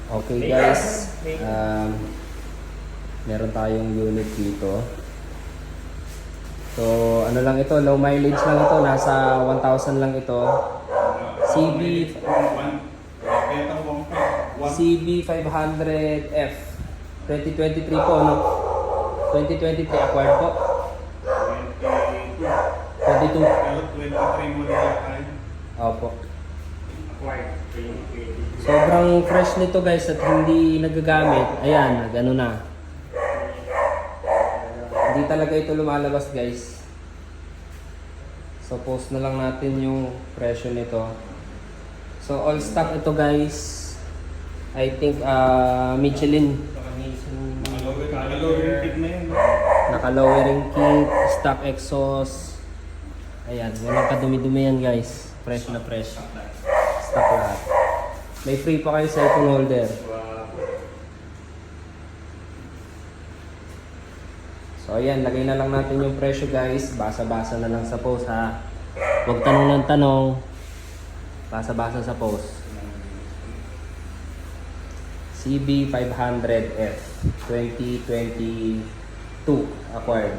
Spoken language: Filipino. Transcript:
Okay guys, meron tayong unit dito. So ano lang ito, low mileage lang ito, nasa 1,000 lang ito. CB500F 2023 po, no? 2023 acquired po. 22. 23 mo nila. Opo. Sobrang fresh nito guys at hindi nagagamit. Ayan, gano na. Hindi talaga ito lumalabas guys. So post na lang natin yung presyo nito. So all stock ito guys. I think Michelin. Naka-lowering kit na yun. Naka-lowering kit, stock exhaust. Ayan, walang kadumi-dumi yan guys. Fresh na fresh. Stock lahat. May free pa kayo cellphone holder. So ayan, lagay na lang natin yung presyo guys. Basa-basa na lang sa post ha. Huwag tanong ng tanong. Basa-basa sa post. CB500F 2022 acquired.